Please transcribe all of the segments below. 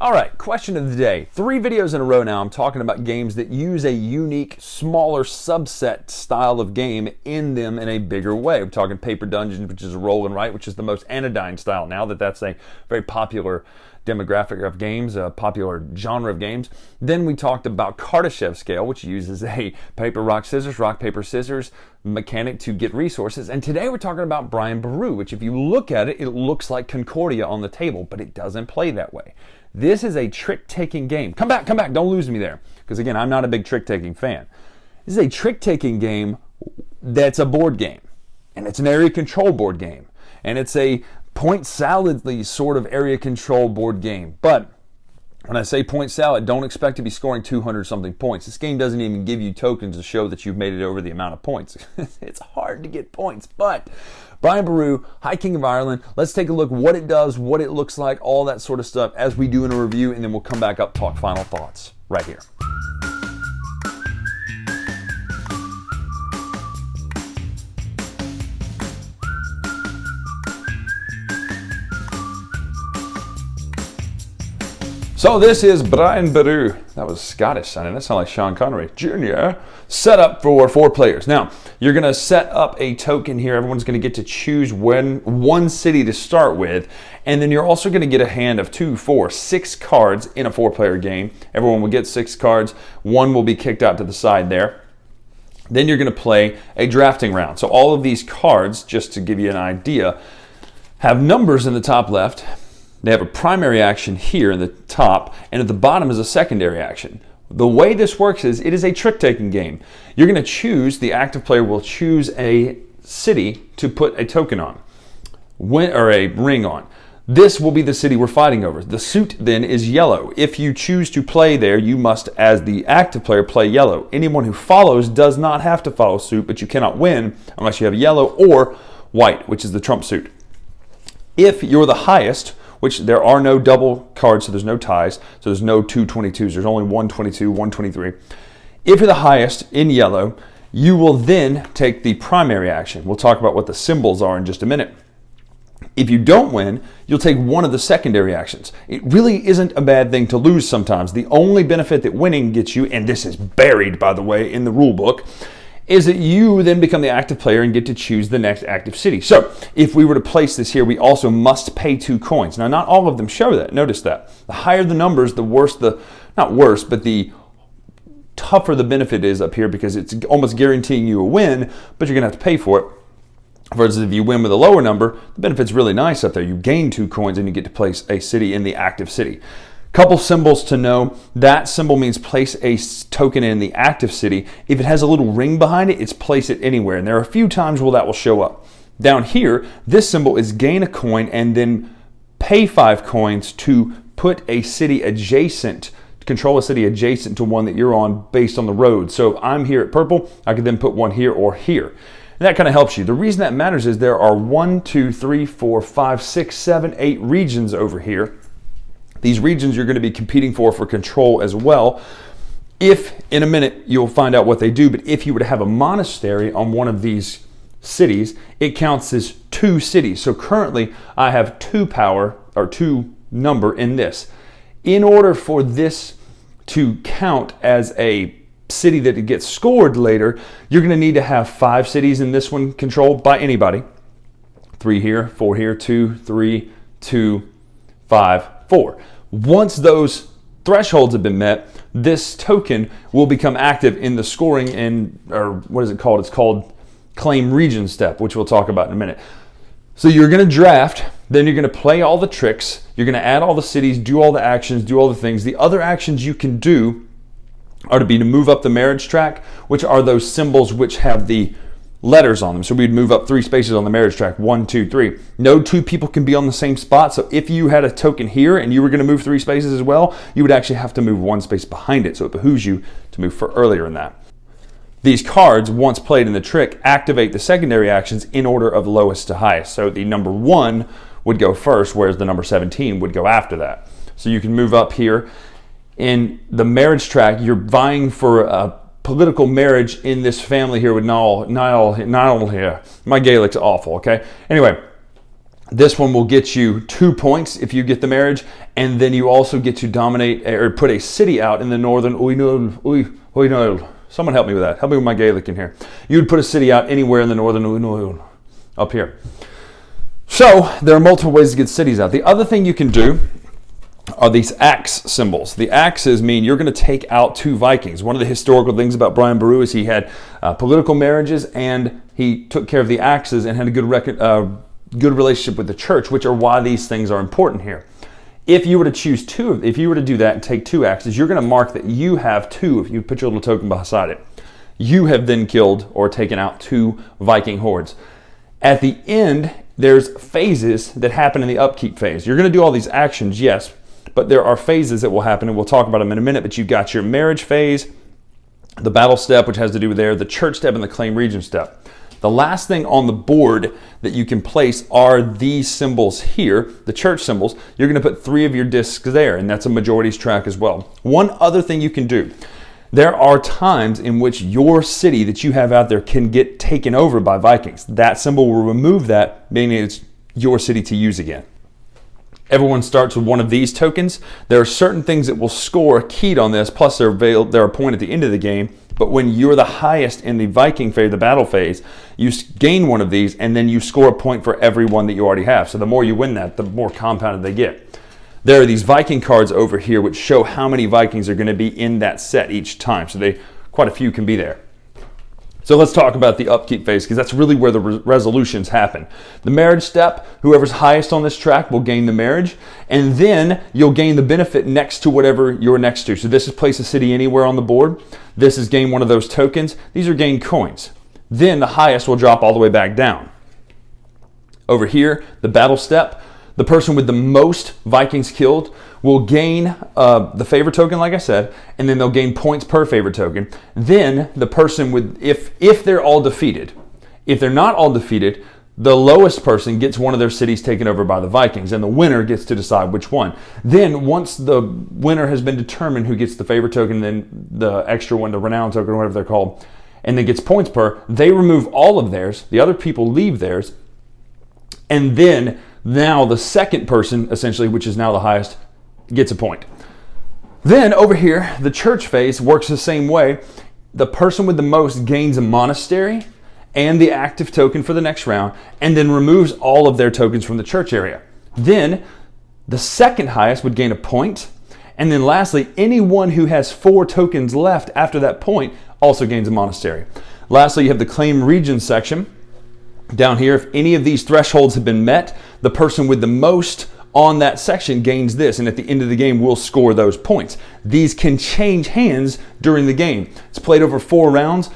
All right, question of the day. 3 videos in a row now, I'm talking about games that use a unique, smaller subset style of game in them in a bigger way. We're talking Paper Dungeons, which is a roll and write, which is the most anodyne style now that's a very popular demographic of games, a popular genre of games. Then we talked about Kardashev scale, which uses a paper, rock, paper, scissors mechanic to get resources. And today we're talking about Brian Boru, which if you look at it, it looks like Concordia on the table, but it doesn't play that way. This is a trick-taking game. Come back, don't lose me there. Because again, I'm not a big trick-taking fan. This is a trick-taking game that's a board game. And it's an area control board game. And it's a point salad-y sort of area control board game. But when I say point salad, don't expect to be scoring 200-something points. This game doesn't even give you tokens to show that you've made it over the amount of points. It's hard to get points, but Brian Boru, High King of Ireland. Let's take a look what it does, what it looks like, all that sort of stuff as we do in a review, and then we'll come back up, talk final thoughts right here. So this is Brian Boru. That was Scottish sounding. That sounded like Sean Connery Jr. Set up for 4 players. Now, you're going to set up a token here. Everyone's going to get to choose one city to start with. And then you're also going to get a hand of 2, 4, 6 cards in a 4-player game. Everyone will get 6 cards. 1 will be kicked out to the side there. Then you're going to play a drafting round. So all of these cards, just to give you an idea, have numbers in the top left. They have a primary action here in the top, and at the bottom is a secondary action. The way this works is it is a trick-taking game. You're going to choose, the active player will choose a city to put a token on, or a ring on. This will be the city we're fighting over. The suit then is yellow. If you choose to play there, you must, as the active player, play yellow. Anyone who follows does not have to follow suit, but you cannot win unless you have yellow or white, which is the trump suit. If you're the highest, which there are no double cards, so there's no ties, so there's no 2 22s, there's only 1 22, 1 23. If you're the highest in yellow, you will then take the primary action. We'll talk about what the symbols are in just a minute. If you don't win, you'll take one of the secondary actions. It really isn't a bad thing to lose sometimes. The only benefit that winning gets you, and this is buried, by the way, in the rule book, is that you then become the active player and get to choose the next active city. So if we were to place this here, we also must pay 2 coins. Now, not all of them show that. Notice that. The higher the numbers, the worse not worse, but the tougher the benefit is up here because it's almost guaranteeing you a win, but you're going to have to pay for it. Versus if you win with a lower number, the benefit's really nice up there. You gain 2 coins and you get to place a city in the active city. Couple symbols to know. That symbol means place a token in the active city. If it has a little ring behind it, it's place it anywhere. And there are a few times where that will show up. Down here, this symbol is gain a coin and then pay 5 coins to put a city adjacent, control a city adjacent to one that you're on based on the road. So if I'm here at purple, I could then put one here or here. And that kind of helps you. The reason that matters is there are 1, 2, 3, 4, 5, 6, 7, 8 regions over here. These regions you're going to be competing for control as well. If, in a minute, you'll find out what they do, but if you were to have a monastery on one of these cities, it counts as 2 cities. So currently, I have 2 power, or 2 number in this. In order for this to count as a city that it gets scored later, you're going to need to have 5 cities in this one controlled by anybody. 3 here, 4 here, 2, 3, 2, 5, 4. Once those thresholds have been met, this token will become active in the scoring or what is it called? It's called claim region step, which we'll talk about in a minute. So you're going to draft, then you're going to play all the tricks, you're going to add all the cities, do all the actions, do all the things. The other actions you can do are to move up the marriage track, which are those symbols which have the letters on them. So we'd move up 3 spaces on the marriage track, 1, 2, 3. No 2 people can be on the same spot. So if you had a token here and you were going to move 3 spaces as well, you would actually have to move 1 space behind it. So it behooves you to move for earlier in that. These cards, once played in the trick, activate the secondary actions in order of lowest to highest. So the number 1 would go first, whereas the number 17 would go after that. So you can move up here. In the marriage track, you're vying for a political marriage in this family here with Niall here. My Gaelic's awful, okay? Anyway, This one will get you 2 points if you get the marriage, and then you also get to dominate or put a city out in the northern Someone help me with that. Help me with my Gaelic in here. You would put a city out anywhere in the northern up here. So there are multiple ways to get cities out. The other thing you can do are these axe symbols. The axes mean you're going to take out 2 Vikings. One of the historical things about Brian Boru is he had political marriages, and he took care of the axes and had a good relationship with the church, which are why these things are important here. If you were to choose if you were to do that and take 2 axes, you're going to mark that you have 2. If you put your little token beside it, you have then killed or taken out 2 Viking hordes. At the end, there's phases that happen in the upkeep phase. You're going to do all these actions, yes, but there are phases that will happen, and we'll talk about them in a minute. But you've got your marriage phase, the battle step, which has to do with there, the church step, and the claim region step. The last thing on the board that you can place are these symbols here, the church symbols. You're going to put 3 of your discs there, and that's a majorities track as well. One other thing you can do, there are times in which your city that you have out there can get taken over by Vikings. That symbol will remove that, meaning it's your city to use again. Everyone starts with one of these tokens. There are certain things that will score keyed on this, plus they're a point at the end of the game. But when you're the highest in the Viking phase, the battle phase, you gain one of these, and then you score a point for every one that you already have. So the more you win that, the more compounded they get. There are these Viking cards over here which show how many Vikings are going to be in that set each time. So quite a few can be there. So let's talk about the upkeep phase, because that's really where the resolutions happen. The marriage step, whoever's highest on this track will gain the marriage, and then you'll gain the benefit next to whatever you're next to. So this is place a city anywhere on the board. This is gain one of those tokens. These are gain coins. Then the highest will drop all the way back down. Over here, the battle step, the person with the most Vikings killed will gain the favor token, like I said, and then they'll gain points per favor token. Then the person with, if they're all defeated, if they're not all defeated, the lowest person gets one of their cities taken over by the Vikings, and the winner gets to decide which one. Then once the winner has been determined who gets the favor token, then the extra one, the renown token, or whatever they're called, and then gets points per, they remove all of theirs, the other people leave theirs, and then now the second person, essentially, which is now the highest, gets a point. Then over here, the church phase works the same way. The person with the most gains a monastery and the active token for the next round, and then removes all of their tokens from the church area. Then the second highest would gain a point, and then lastly, anyone who has 4 tokens left after that point also gains a monastery. Lastly, you have the claim region section. Down here, if any of these thresholds have been met, the person with the most on that section gains this, and at the end of the game will score those points. These can change hands during the game. It's played over 4 rounds,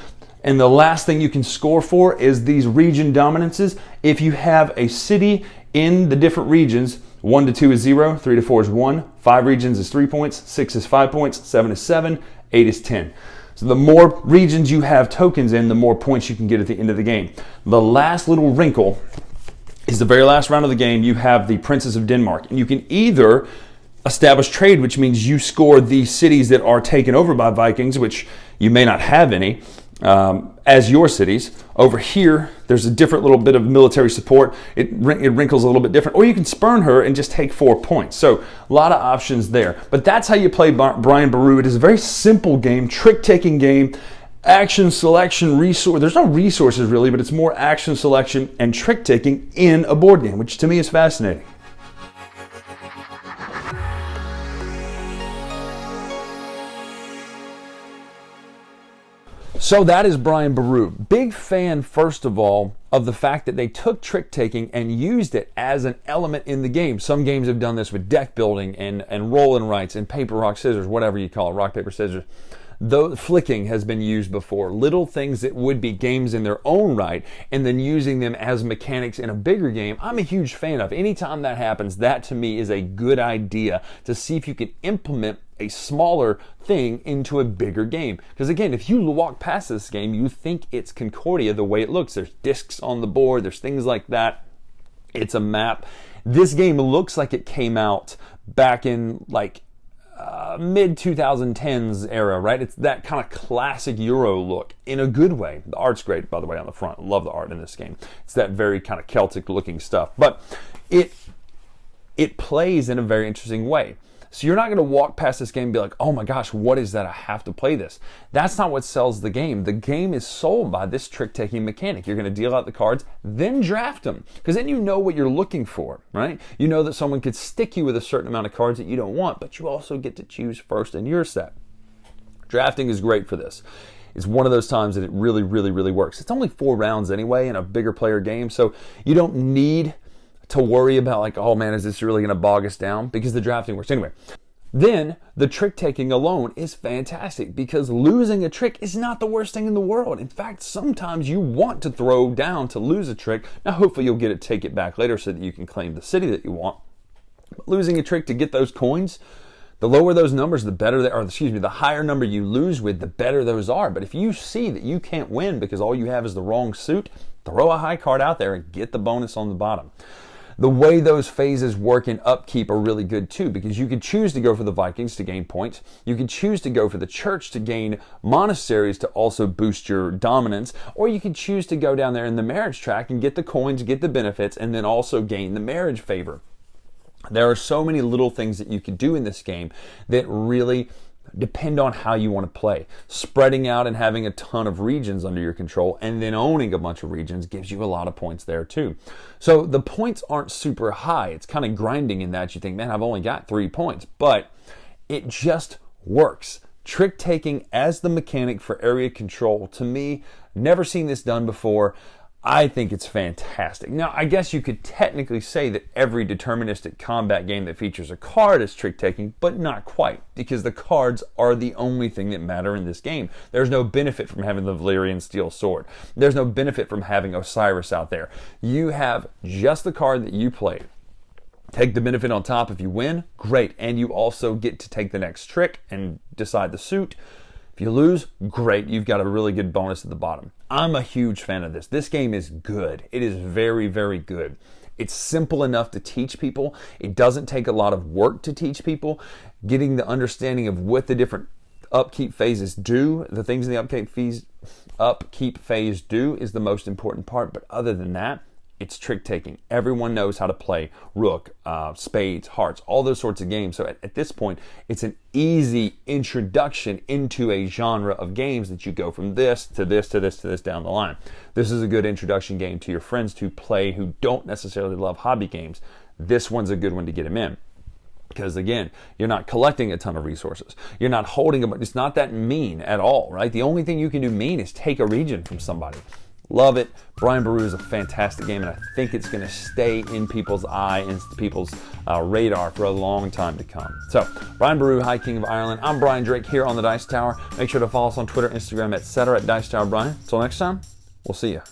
and the last thing you can score for is these region dominances. If you have a city in the different regions, 1 to 2 is 0, 3 to 4 is 1, 5 regions is 3 points, 6 is 5 points, 7 is 7, 8 is 10. So the more regions you have tokens in, the more points you can get at the end of the game. The last little wrinkle is the very last round of the game. You have the Princes of Denmark, and you can either establish trade, which means you score the cities that are taken over by Vikings, which you may not have any, as your cities. Over here, there's a different little bit of military support. It wrinkles a little bit different. Or you can spurn her and just take 4 points. So a lot of options there. But that's how you play Brian Boru. It is a very simple game, trick-taking game, action selection, resource. There's no resources really, but it's more action selection and trick-taking in a board game, which to me is fascinating. So that is Brian Boru. Big fan, first of all, of the fact that they took trick-taking and used it as an element in the game. Some games have done this with deck building and roll and writes and paper, rock, scissors, whatever you call it, rock, paper, scissors. Though flicking has been used before. Little things that would be games in their own right, and then using them as mechanics in a bigger game, I'm a huge fan of. Anytime that happens, that to me is a good idea to see if you can implement a smaller thing into a bigger game. Because again, if you walk past this game, you think it's Concordia the way it looks. There's discs on the board, there's things like that. It's a map. This game looks like it came out back in like mid-2010s era, right? It's that kind of classic Euro look in a good way. The art's great, by the way, on the front. I love the art in this game. It's that very kind of Celtic-looking stuff. But it plays in a very interesting way. So you're not going to walk past this game and be like, oh my gosh, what is that? I have to play this. That's not what sells the game. The game is sold by this trick-taking mechanic. You're going to deal out the cards, then draft them. Because then you know what you're looking for, right? You know that someone could stick you with a certain amount of cards that you don't want, but you also get to choose first in your set. Drafting is great for this. It's one of those times that it really, really, really works. It's only 4 rounds anyway in a bigger player game, so you don't need to worry about like, oh man, is this really going to bog us down? Because the drafting works anyway. Then the trick taking alone is fantastic because losing a trick is not the worst thing in the world. In fact, sometimes you want to throw down to lose a trick. Now, hopefully you'll get it, take it back later so that you can claim the city that you want. But losing a trick to get those coins, the lower those numbers, the better they are. Excuse me, the higher number you lose with, the better those are. But if you see that you can't win because all you have is the wrong suit, throw a high card out there and get the bonus on the bottom. The way those phases work in upkeep are really good too, because you could choose to go for the Vikings to gain points. You could choose to go for the church to gain monasteries to also boost your dominance, or you could choose to go down there in the marriage track and get the coins, get the benefits, and then also gain the marriage favor. There are so many little things that you could do in this game that really depend on how you want to play. Spreading out and having a ton of regions under your control and then owning a bunch of regions gives you a lot of points there too. So the points aren't super high. It's kind of grinding in that you think, man, I've only got 3 points, but it just works. Trick taking as the mechanic for area control, to me, never seen this done before. I think it's fantastic. Now, I guess you could technically say that every deterministic combat game that features a card is trick-taking, but not quite, because the cards are the only thing that matter in this game. There's no benefit from having the Valyrian Steel Sword. There's no benefit from having Osiris out there. You have just the card that you played. Take the benefit on top if you win, great, and you also get to take the next trick and decide the suit. If you lose, great, you've got a really good bonus at the bottom. I'm a huge fan of this. This game is good. It is very, very good. It's simple enough to teach people. It doesn't take a lot of work to teach people. Getting the understanding of what the different upkeep phases do, the things in the upkeep phase do is the most important part. But other than that, it's trick taking. Everyone knows how to play rook, spades, hearts, all those sorts of games. So at this point, it's an easy introduction into a genre of games that you go from this to this to this to this down the line. This is a good introduction game to your friends to play who don't necessarily love hobby games. This one's a good one to get them in. Because again, you're not collecting a ton of resources. You're not holding them. It's not that mean at all, right? The only thing you can do mean is take a region from somebody. Love it. Brian Boru is a fantastic game, and I think it's going to stay in people's eye and people's radar for a long time to come. So, Brian Boru, High King of Ireland. I'm Bryan Drake here on the Dice Tower. Make sure to follow us on Twitter, Instagram, etc. at Dice Tower Brian. Until next time, we'll see you.